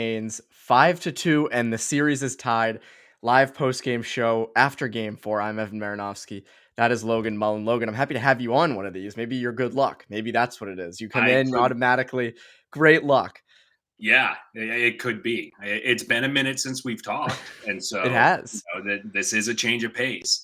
Canes 5-2, and the series is tied. Live post-game show after Game 4. I'm Evan Marinofsky. That is Logan Mullen. Logan, I'm happy to have you on one of these. Maybe you're good luck. Maybe that's what it is. You come I in could, automatically. Great luck. yeah, it could be. It's been a minute since we've talked, and It so has. that this is a change of pace.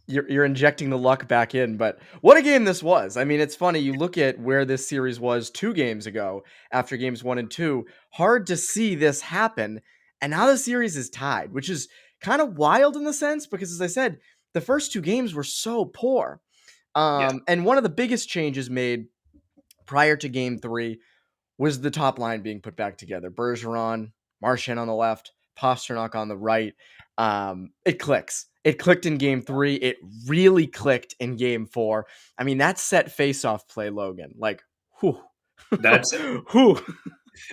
You're injecting the luck back in, but what a game this was. I mean, it's funny. You look at where this series was 2 games ago after games 1 and 2. Hard to see this happen. And now the series is tied, which is kind of wild in the sense because, as I said, the first 2 games were so poor. Yeah, And one of the biggest changes made prior to game 3 was the top line being put back together. Bergeron, Marchand on the left, Pastrnak on the right. It clicks. It clicked in game 3. It really clicked in game 4. I mean, that set face-off play, Logan. Like, whew. that's Whew.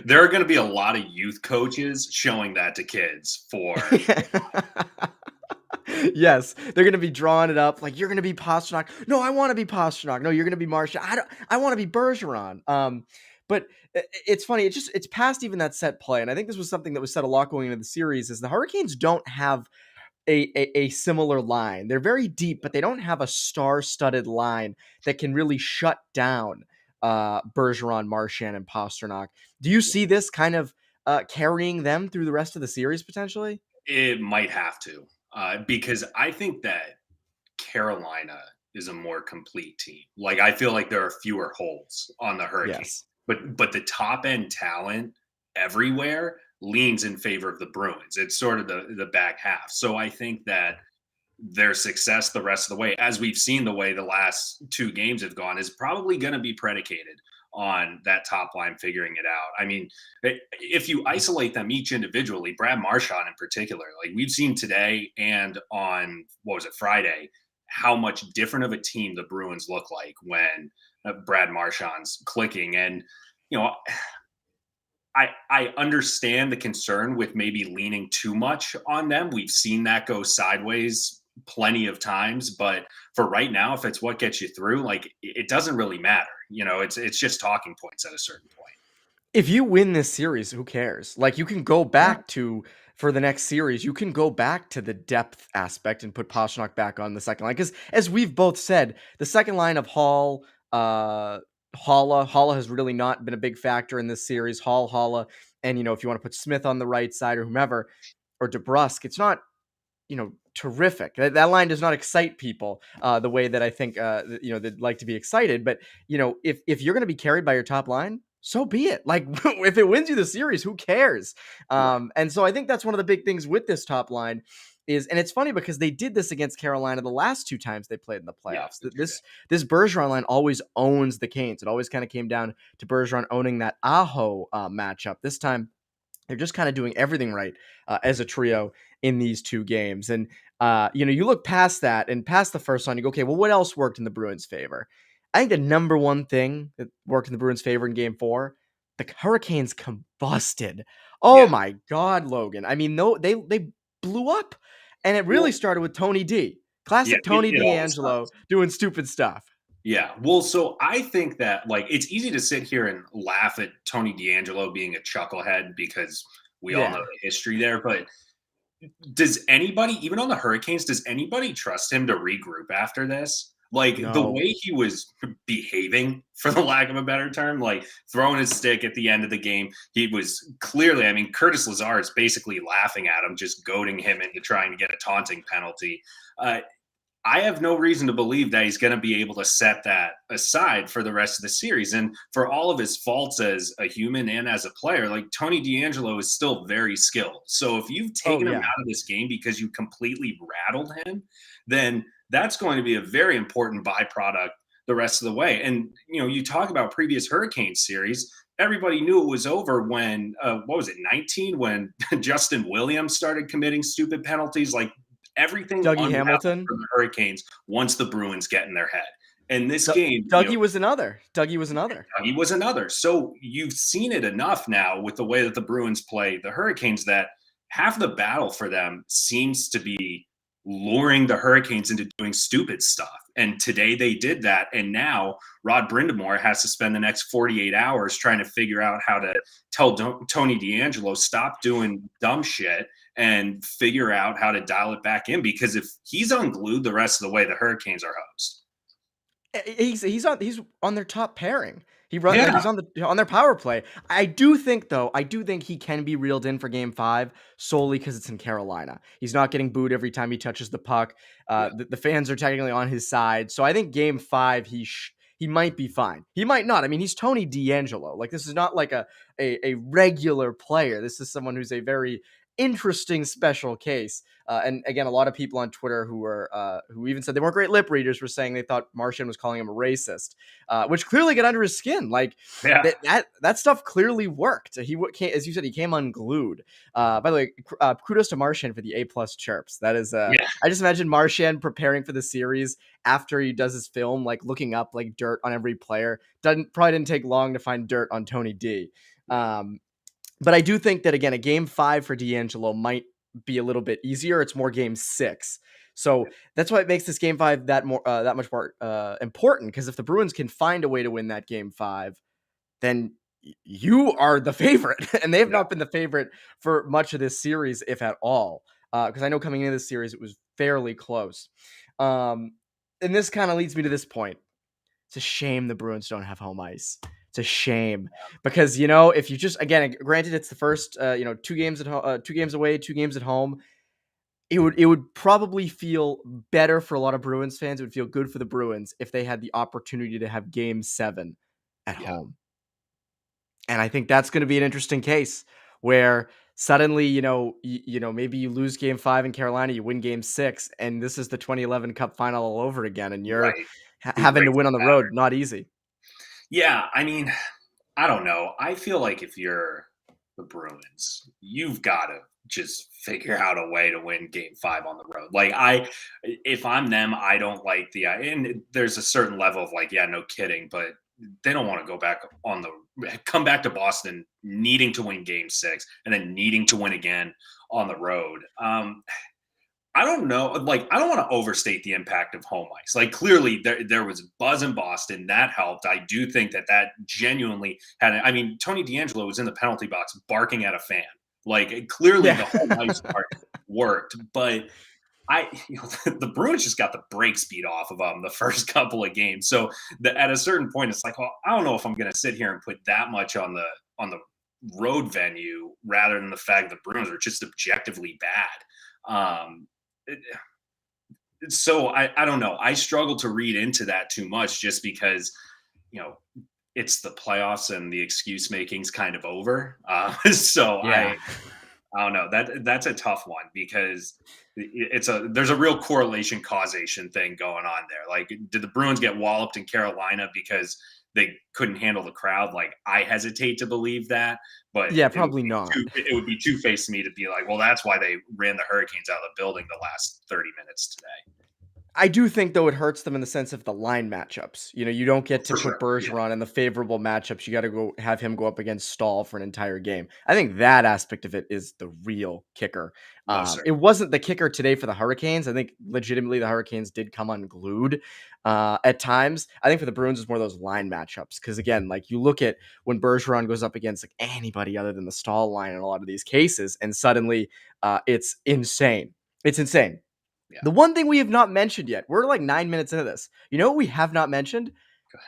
there are going to be a lot of youth coaches showing that to kids for Yes, they're gonna be drawing it up like you're gonna be Pastrnak. No, I want to be Pastrnak. No, you're gonna be Marchand. I want to be Bergeron. But it's funny. It's past even that set play, and I think this was something that was said a lot going into the series. Is the Hurricanes don't have a similar line. They're very deep, but they don't have a star-studded line that can really shut down Bergeron, Marchand, and Pastrnak. Do you see this kind of carrying them through the rest of the series potentially? it might have to because I think that Carolina is a more complete team. Like I feel like there are fewer holes on the Hurricanes, Yes. but the top end talent everywhere leans in favor of the Bruins. It's sort of the back half. So I think that their success the rest of the way, as we've seen the way the last 2 games have gone, is probably going to be predicated on that top line figuring it out. I mean, if you isolate them each individually, Brad Marchand in particular, like we've seen today and on what was it, Friday, how much different of a team the Bruins look like when Brad Marchand's clicking. And, you know, I understand the concern with maybe leaning too much on them. We've seen that go sideways plenty of times, but for right now, if it's what gets you through, like it doesn't really matter. It's just talking points at a certain point. If you win this series, who cares? Like you can go Yeah. back to for the next series, you can go back to the depth aspect and put Pastrnak back on the second line. Because as we've both said, the second line of Hall, Holla has really not been a big factor in this series. Holla, and if you want to put Smith on the right side or whomever, or DeBrusque, it's not terrific. That line does not excite people the way that I think they'd like to be excited. But if you're going to be carried by your top line, so be it. Like if it wins you the series, who cares? Right. And so I think that's one of the big things with this top line and it's funny because they did this against Carolina the last 2 times they played in the Yeah. playoffs. This Bergeron line always owns the Canes. It always kind of came down to Bergeron owning that Aho matchup. This time they're just kind of doing everything right as a trio in these 2 games. And, you look past that and past the first one, you go, okay, well, what else worked in the Bruins' favor? I think the number one thing that worked in the Bruins' favor in game 4, the Hurricanes combusted. Oh Yeah. my God, Logan. I mean, no, they blew up. And it really Well, started with Tony D. yeah, Classic Tony it always DeAngelo does. doing stupid stuff. Yeah. Well, so I think that like it's easy to sit here and laugh at Tony DeAngelo being a chucklehead because we all know Yeah. the history there, but does anybody, even on the Hurricanes, does anybody trust him to regroup after this? Like the No. way he was behaving, for the lack of a better term, like throwing his stick at the end of the game, he was clearly, I mean, Curtis Lazar is basically laughing at him, just goading him into trying to get a taunting penalty. I have no reason to believe that he's going to be able to set that aside for the rest of the series. And for all of his faults as a human and as a player, like Tony DeAngelo is still very skilled. So if you've Oh, taken him yeah. out of this game because you completely rattled him, then that's going to be a very important byproduct the rest of the way. And, you talk about previous Hurricane series. Everybody knew it was over when, what was it, 19, when Justin Williams started committing stupid penalties. Like everything Dougie unraveled Hamilton. for the Hurricanes once the Bruins get in their head. And this game, Dougie was another. Dougie was another. he was another. So you've seen it enough now with the way that the Bruins play the Hurricanes that half the battle for them seems to be luring the Hurricanes into doing stupid stuff. And today they did that. And now Rod Brindamore has to spend the next 48 hours trying to figure out how to tell Tony DeAngelo, stop doing dumb shit and figure out how to dial it back in. Because if he's unglued the rest of the way, the Hurricanes are host. He's on their top pairing. Yeah. He's on their power play. I do think he can be reeled in for game 5 solely because it's in Carolina. He's not getting booed every time he touches the puck. Yeah. The fans are technically on his side. So I think game 5 he might be fine. He might not. I mean, he's Tony DeAngelo. Like, this is not like a regular player. This is someone who's a very interesting special case. And again, a lot of people on Twitter who even said they weren't great lip readers were saying they thought Martian was calling him a racist, which clearly got under his skin. Like, Yeah. that stuff clearly worked. As you said, he came unglued. By the way, kudos to Martian for the A+ chirps. That is, Yeah. I just imagine Martian preparing for the series after he does his film, like looking up like dirt on every player. Probably didn't take long to find dirt on Tony D. But I do think that, again, a game 5 for DeAngelo might be a little bit easier. It's more game 6. So that's why it makes this game 5 that much more important. Because if the Bruins can find a way to win that game 5, then you are the favorite. And they have not been the favorite for much of this series, if at all. Because I know coming into this series, it was fairly close. And this kind of leads me to this point. It's a shame the Bruins don't have home ice. It's a shame because, if you just, again, granted it's the first, 2 games at 2 games away, 2 games at home. It would probably feel better for a lot of Bruins fans. It would feel good for the Bruins if they had the opportunity to have game 7 at home. And I think that's going to be an interesting case where suddenly, maybe you lose game 5 in Carolina, you win game 6, and this is the 2011 Cup final all over again. And you're Right. having to win on the road. Not easy. Yeah, I mean, I don't know. I feel like if you're the Bruins, you've got to just figure out a way to win game 5 on the road. Like, if I'm them, I don't like and there's a certain level of like, yeah, no kidding, but they don't want to come back to Boston needing to win game 6 and then needing to win again on the road. I don't know. Like, I don't want to overstate the impact of home ice. Like, clearly there was buzz in Boston that helped. I do think that genuinely had. I mean, Tony DeAngelo was in the penalty box barking at a fan. Like, clearly the home ice part worked, but the Bruins just got the brake speed off of them the first couple of games. So at a certain point, it's like, well, I don't know if I'm going to sit here and put that much on the road venue rather than the fact that the Bruins are just objectively bad. So I don't know. I struggle to read into that too much just because, it's the playoffs and the excuse making's kind of over. So Yeah. I don't know. That's a tough one because there's a real correlation causation thing going on there. Like, did the Bruins get walloped in Carolina because they couldn't handle the crowd? Like, I hesitate to believe that, but Yeah, probably not. It would be two-faced to me to be like, well, that's why they ran the Hurricanes out of the building the last 30 minutes today. I do think, though, it hurts them in the sense of the line matchups. You don't get to For put sure. Bergeron in the favorable matchups. You got to have him go up against Stahl for an entire game. I think that aspect of it is the real kicker. It wasn't the kicker today for the Hurricanes. I think legitimately the Hurricanes did come unglued at times. I think for the Bruins, it's more those line matchups. Because again, like, you look at when Bergeron goes up against like anybody other than the Stahl line in a lot of these cases, and suddenly it's insane. It's insane. Yeah. The one thing we have not mentioned yet, we're like 9 minutes into this. You know what we have not mentioned?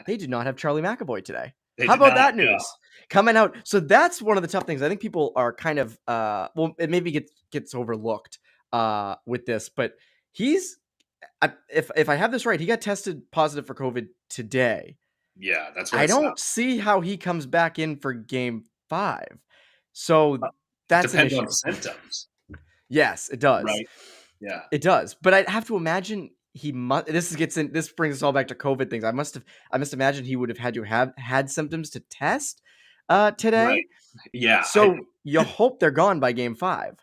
They did not have Charlie McAvoy today. How about that news? Coming out. So that's one of the tough things. I think people are kind of, it maybe gets overlooked with this, but if I have this right, he got tested positive for COVID today. Yeah, that's what I don't see how he comes back in for game 5. So that's an depends issue. on symptoms. Yes, it does. Right. Yeah. It does. But I'd have to imagine he must. This brings us all back to COVID things. I must imagine he would have had to have had symptoms to test today. Right. Yeah. So you hope they're gone by game 5.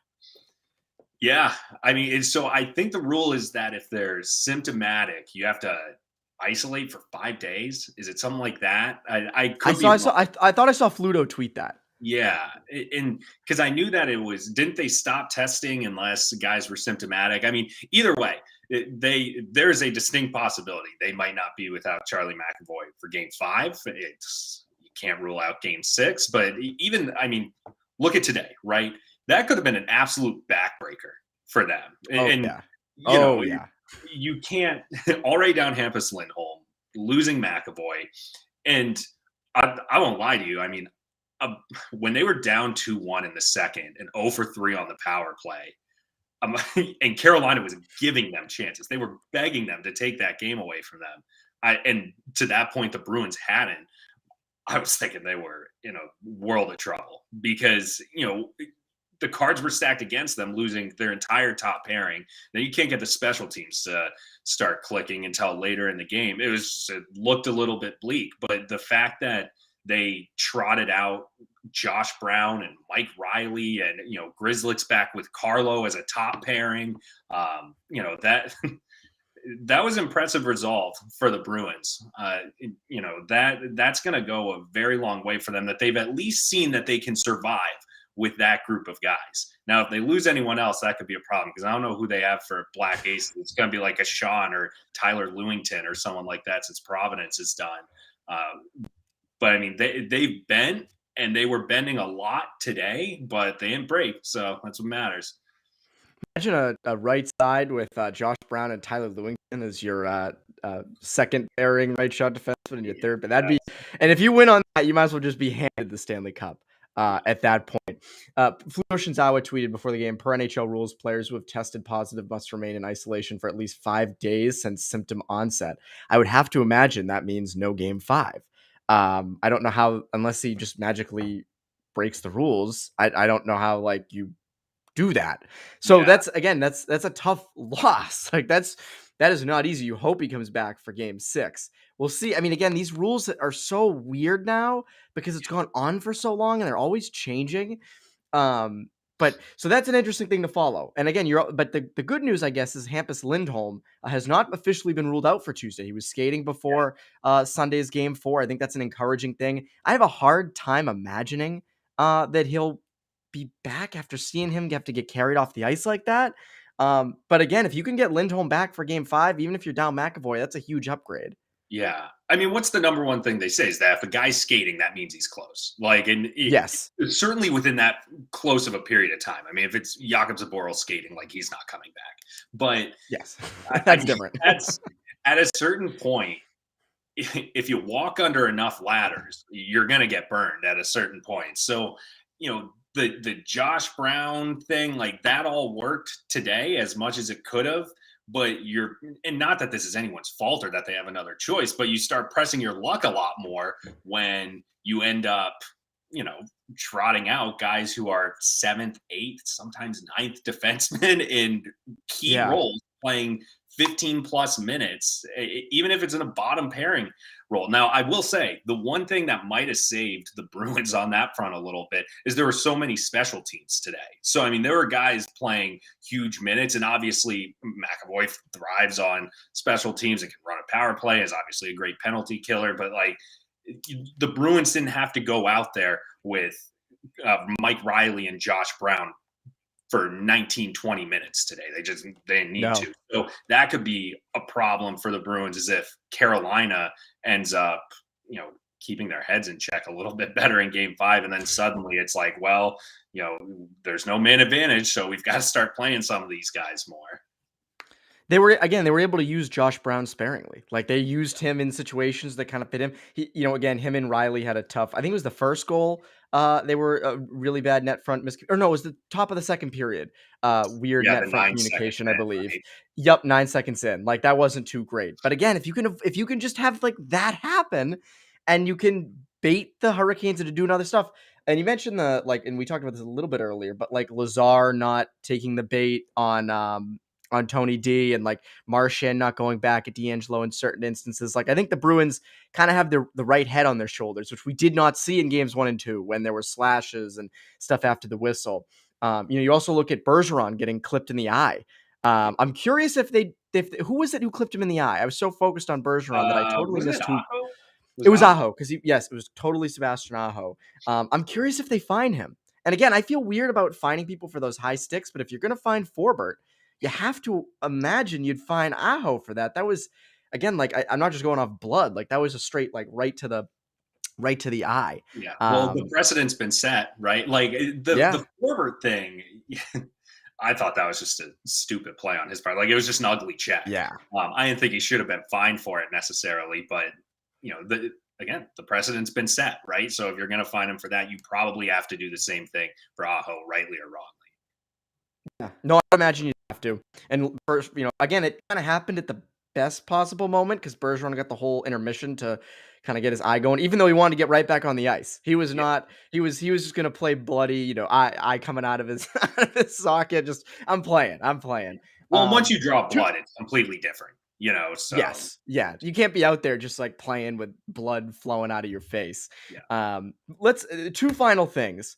Yeah. I mean, so I think the rule is that if they're symptomatic, you have to isolate for 5 days. Is it something like that? I thought I saw Fluto tweet that. Yeah, and because I knew that it was, didn't they stop testing unless guys were symptomatic? I mean, either way, there's a distinct possibility they might not be without Charlie McAvoy for Game 5. It's, you can't rule out Game 6, but even, I mean, look at today, right? That could have been an absolute backbreaker for them, Oh and yeah. you Oh know, yeah. you can't already down Hampus Lindholm, losing McAvoy, and I won't lie to you. I mean, uh, when they were down 2-1 in the second and 0 for 3 on the power play, um, and Carolina was giving them chances. They were begging them to take that game away from them. And to that point, the Bruins hadn't. I was thinking they were in a world of trouble because, the cards were stacked against them, losing their entire top pairing. Then you can't get the special teams to start clicking until later in the game. It looked a little bit bleak, but the fact that they trotted out Josh Brown and Mike Riley, and Grizzlick's back with Carlo as a top pairing. That that was impressive resolve for the Bruins. That's going to go a very long way for them. That they've at least seen that they can survive with that group of guys. Now, if they lose anyone else, that could be a problem because I don't know who they have for Black Aces. It's going to be like a Sean or Tyler Lewington or someone like that since Providence is done. But I mean, they've bent and they were bending a lot today, but they didn't break. So that's what matters. Imagine a right side with Josh Brown and Tyler Lewington as your second pairing right shot defenseman and your third. But that'd be, Yes. and if you win on that, you might as well just be handed the Stanley Cup at that point. Fluid Shinzawa tweeted before the game, per NHL rules, players who have tested positive must remain in isolation for at least 5 days since symptom onset. I would have to imagine that means no Game 5. I don't know how, unless he just magically breaks the rules. I don't know how like you do that. So Yeah. that's a tough loss. Like that is not easy. You hope he comes back for game 6. We'll see. I mean, again, these rules are so weird now because it's gone on for so long and they're always changing. But so that's an interesting thing to follow. And again, but the good news, I guess, is Hampus Lindholm has not officially been ruled out for Tuesday. He was skating before Sunday's game 4. I think that's an encouraging thing. I have a hard time imagining that he'll be back after seeing him have to get carried off the ice like that. But again, if you can get Lindholm back for game 5, even if you're down McAvoy, that's a huge upgrade. Yeah. I mean, what's the number one thing they say is that if a guy's skating, that means he's close. Like, and Yes. certainly within that close of a period of time. I mean, if it's Jakob Zaboral skating, like he's not coming back. But Yes. I That's mean, different. that's at a certain point. If you walk under enough ladders, you're going to get burned at a certain point. So, the Josh Brown thing, like that all worked today as much as it could have. But and not that this is anyone's fault or that they have another choice, but you start pressing your luck a lot more when you end up, trotting out guys who are 7th, 8th, sometimes 9th defensemen in key Yeah. roles playing 15 plus minutes, even if it's in a bottom pairing role. Now, I will say the one thing that might have saved the Bruins on that front a little bit is there were so many special teams today. So, I mean, there were guys playing huge minutes, and obviously McAvoy thrives on special teams and can run a power play, is obviously a great penalty killer, but like the Bruins didn't have to go out there with Mike Riley and Josh Brown for 19, 20 minutes today. They didn't need No. to. So that could be a problem for the Bruins, as if Carolina ends up, keeping their heads in check a little bit better in game 5. And then suddenly it's like, well, there's no man advantage. So we've got to start playing some of these guys more. They were able to use Josh Brown sparingly. Like they used him in situations that kind of fit him. He, again, him and Riley had a tough. I think it was the first goal. They were a really bad net front or no, it was the top of the second period. Weird Yeah, net the front 9 seconds communication, I in, believe. right? Yep, 9 seconds in. Like that wasn't too great. But again, if you can just have like that happen, and you can bait the Hurricanes into doing other stuff. And you mentioned and we talked about this a little bit earlier, but like Lazar not taking the bait on Tony D, and like Marchand not going back at D'Angelo in certain instances. Like I think the Bruins kind of have the right head on their shoulders, which we did not see in games 1 and 2 when there were slashes and stuff after the whistle. You also look at Bergeron getting clipped in the eye. I'm curious if who was it who clipped him in the eye? I was so focused on Bergeron that I totally Was it missed who. Aho? Was It it was Aho? Aho because yes, it was totally Sebastian Aho. I'm curious if they find him. And again, I feel weird about finding people for those high sticks, but if you're gonna find Forbert, you have to imagine you'd find Aho for that. That was again like I'm not just going off blood. Like that was a straight like right to the eye. Yeah. Well, the Um, precedent's been set, right? Like yeah, the forward thing, I thought that was just a stupid play on his part. Like it was just an ugly check. yeah. I didn't think he should have been fined for it necessarily, but the precedent's been set, right? So if you're going to fine him for that, you probably have to do the same thing for Aho, rightly or wrongly. Yeah. No, I imagine you'd have to. And first, again, it kind of happened at the best possible moment because Bergeron got the whole intermission to kind of get his eye going, even though he wanted to get right back on the ice. He was Yeah. not. He was just gonna play bloody. Eye coming out of his out of his socket. Just I'm playing. I'm playing. Well, once you draw Two, blood, it's completely different, so yes, yeah. You can't be out there just like playing with blood flowing out of your face. yeah. Let's two final things.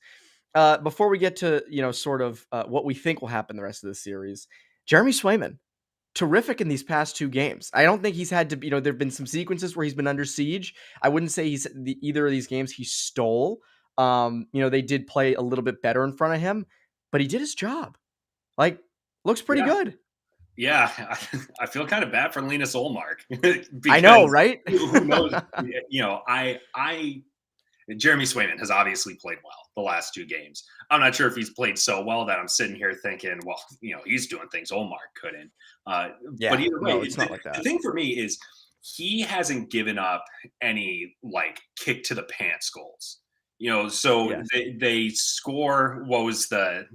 Before we get to sort of what we think will happen the rest of the series, Jeremy Swayman, terrific in these past two games. I don't think he's had to. There've been some sequences where he's been under siege. I wouldn't say either of these games he stole. They did play a little bit better in front of him, but he did his job. Like, looks pretty Yeah. good. Yeah, I feel kind of bad for Linus Olmark I know, because right? who knows? I Jeremy Swayman has obviously played well the last two games. I'm not sure if he's played so well that I'm sitting here thinking, well, he's doing things Olmark couldn't. But Yeah, either no, way, it's not like the that. thing for me is he hasn't given up any like kick to the pants goals. So Yes. they score. What was the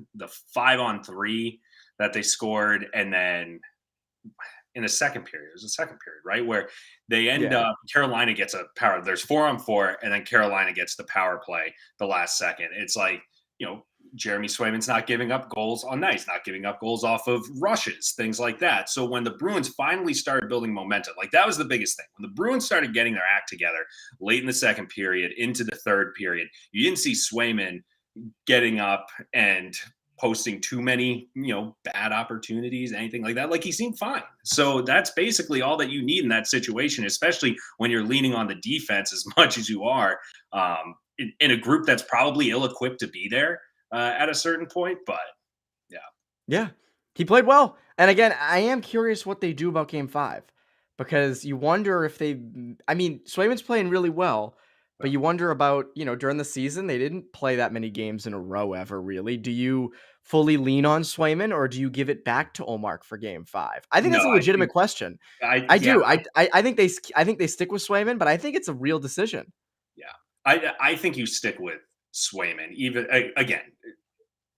5-on-3 that they scored, and then in the second period. It was the second period, right? Where they end Yeah. up, Carolina gets a power. There's 4-on-4, and then Carolina gets the power play the last second. It's like, Jeremy Swayman's not giving up goals on nights, not giving up goals off of rushes, things like that. So when the Bruins finally started building momentum, like that was the biggest thing. When the Bruins started getting their act together late in the second period into the third period, you didn't see Swayman getting up and posting too many, bad opportunities, anything like that. Like he seemed fine. So that's basically all that you need in that situation, especially when you're leaning on the defense as much as you are in a group that's probably ill-equipped to be there at a certain point. But yeah, Yeah. He played well. And again, I am curious what they do about game 5 because you wonder if I mean, Swayman's playing really well, but you wonder about, during the season, they didn't play that many games in a row ever, really. Do you fully lean on Swayman or do you give it back to Omar for game 5? I think no, that's a I legitimate think question. I I yeah, do. I think they stick with Swayman, but I think it's a real decision. yeah. I think you stick with Swayman. Even again,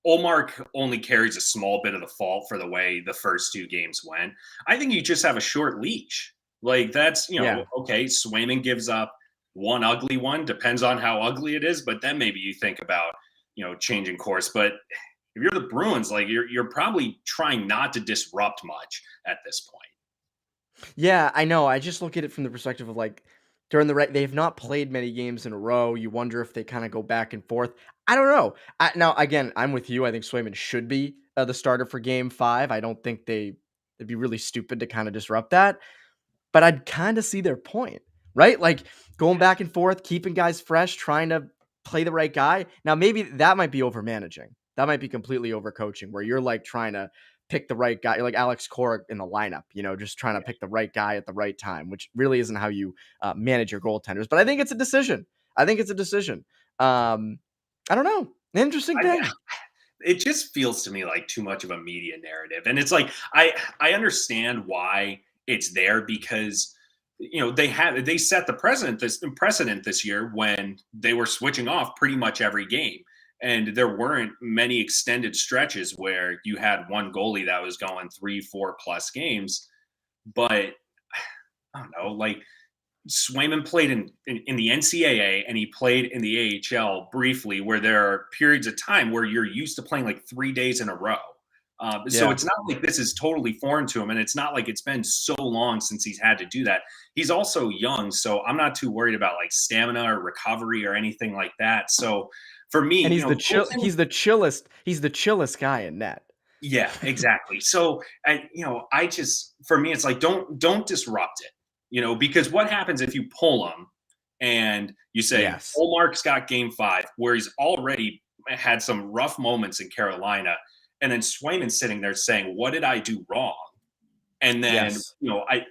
Olmark only carries a small bit of the fault for the way the first two games went. I think you just have a short leash. Like that's, Yeah. okay, Swayman gives up one ugly one, depends on how ugly it is, but then maybe you think about, changing course. But if you're the Bruins, like you're probably trying not to disrupt much at this point. Yeah, I know. I just look at it from the perspective of like during they have not played many games in a row. You wonder if they kind of go back and forth. I don't know. Now, again, I'm with you. I think Swayman should be the starter for Game 5. I don't think it'd be really stupid to kind of disrupt that. But I'd kind of see their point, right? Like going back and forth, keeping guys fresh, trying to play the right guy. Now, maybe that might be over managing. That might be completely over coaching, where you're like trying to pick the right guy. You're like Alex Cora in the lineup, just trying to pick the right guy at the right time, which really isn't how you manage your goaltenders. But I think it's a decision. I think it's a decision. I don't know. Interesting I, thing. it just feels to me like too much of a media narrative, and it's like I understand why it's there because they set the precedent this year when they were switching off pretty much every game, and there weren't many extended stretches where you had one goalie that was going 3-4 plus games. But I don't know, like Swayman played in the NCAA and he played in the AHL briefly, where there are periods of time where you're used to playing like 3 days in a row. So Yeah. it's not like this is totally foreign to him, and it's not like it's been so long since he's had to do that. He's also young, so I'm not too worried about like stamina or recovery or anything like that. So for me, And he's the chillest. He's the chillest guy in net. yeah, exactly. So, I just for me, it's like don't disrupt it, because what happens if you pull them And you say, Yes. Olmark's got game 5, where he's already had some rough moments in Carolina. And then Swayman's sitting there saying, what did I do wrong? And then, Yes.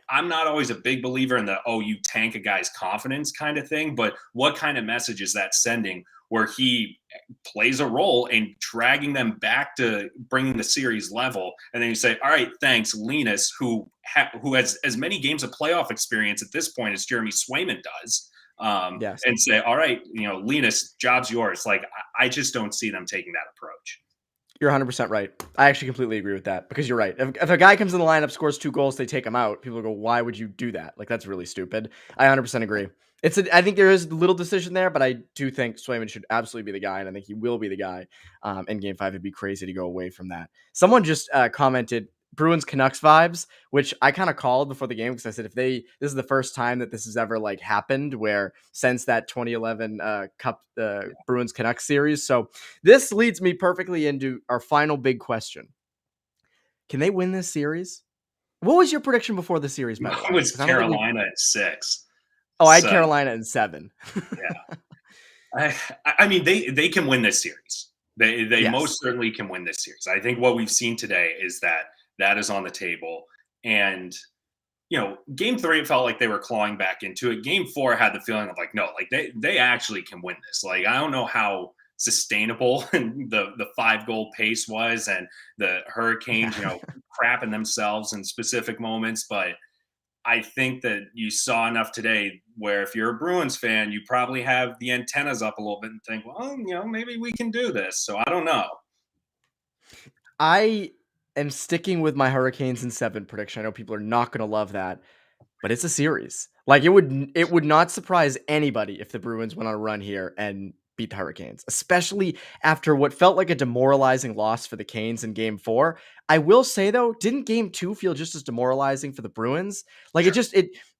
I'm not always a big believer in the, oh, you tank a guy's confidence kind of thing, but what kind of message is that sending where he plays a role in dragging them back to bringing the series level? And then you say, all right, thanks, Linus, who has as many games of playoff experience at this point as Jeremy Swayman does. Yes. And say, all right, Linus, job's yours. Like, I just don't see them taking that approach. You're 100% right. I actually completely agree with that because you're right. If a guy comes in the lineup, scores 2 goals, they take him out. People go, "Why would you do that?" Like that's really stupid. I 100% agree. I think there is a little decision there, but I do think Swayman should absolutely be the guy, and I think he will be the guy in Game 5. It'd be crazy to go away from that. Someone just commented Bruins Canucks vibes, which I kind of called before the game because I said this is the first time that this has ever like happened where since that 2011 Cup Bruins Canucks series. So this leads me perfectly into our final big question. Can they win this series? What was your prediction before the series, by the Mine way? was Because I don't think we. Carolina at 6. Oh, I had So Carolina in 7. yeah. I mean, they can win this series. They Yes. most certainly can win this series. I think what we've seen today is that is on the table. And game 3, it felt like they were clawing back into it. Game 4 had the feeling of like, no, like they actually can win this. Like I don't know how sustainable the 5-goal pace was, and the Yeah. Hurricanes, crapping themselves in specific moments, but I think that you saw enough today where if you're a Bruins fan, you probably have the antennas up a little bit and think, well, maybe we can do this. So I don't know. I am sticking with my Hurricanes in 7 prediction. I know people are not going to love that, but it's a series. Like it would not surprise anybody if the Bruins went on a run here and beat the Hurricanes, especially after what felt like a demoralizing loss for the Canes in game 4. I will say though, didn't game 2 feel just as demoralizing for the Bruins? Like Sure.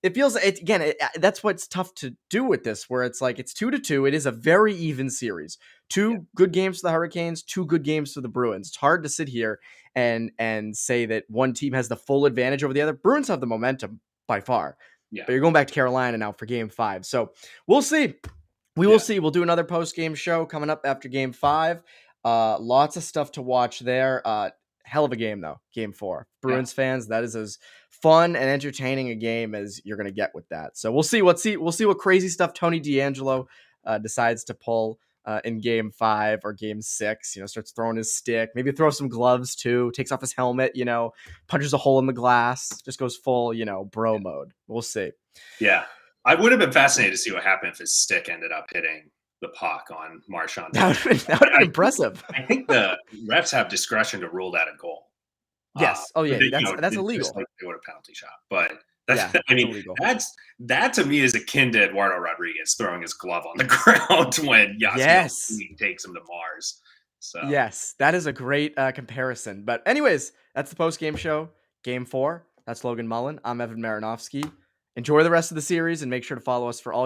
it feels it again, that's what's tough to do with this where it's like it's 2-2. It is a very even series. Yeah. 2 good games for the Hurricanes, 2 good games for the Bruins. It's hard to sit here and say that one team has the full advantage over the other. Bruins have the momentum by far. Yeah. But you're going back to Carolina now for game 5. So we'll see. We will Yeah. see. We'll do another post-game show coming up after game 5. Lots of stuff to watch there. Hell of a game, though. Game 4. Yeah. Bruins fans, that is as fun and entertaining a game as you're going to get with that. So we'll see. We'll see what crazy stuff Tony D'Angelo decides to pull in game 5 or game 6. Starts throwing his stick. Maybe throw some gloves too. Takes off his helmet. Punches a hole in the glass. Just goes full, bro mode. We'll see. Yeah. I would have been fascinated to see what happened if his stick ended up hitting the puck on Marchand's That helmet. would have been impressive. I think the refs have discretion to rule that a goal. Yes. Oh yeah. That's It's just illegal. like they would a penalty shot. But Yeah, I that's mean, illegal. that to me is akin to Eduardo Rodriguez throwing his glove on the ground when Yasiel Yes. takes him to Mars. So Yes. That is a great comparison. But anyways, that's the post game show. Game 4. That's Logan Mullen. I'm Evan Marinofsky. Enjoy the rest of the series and make sure to follow us for all your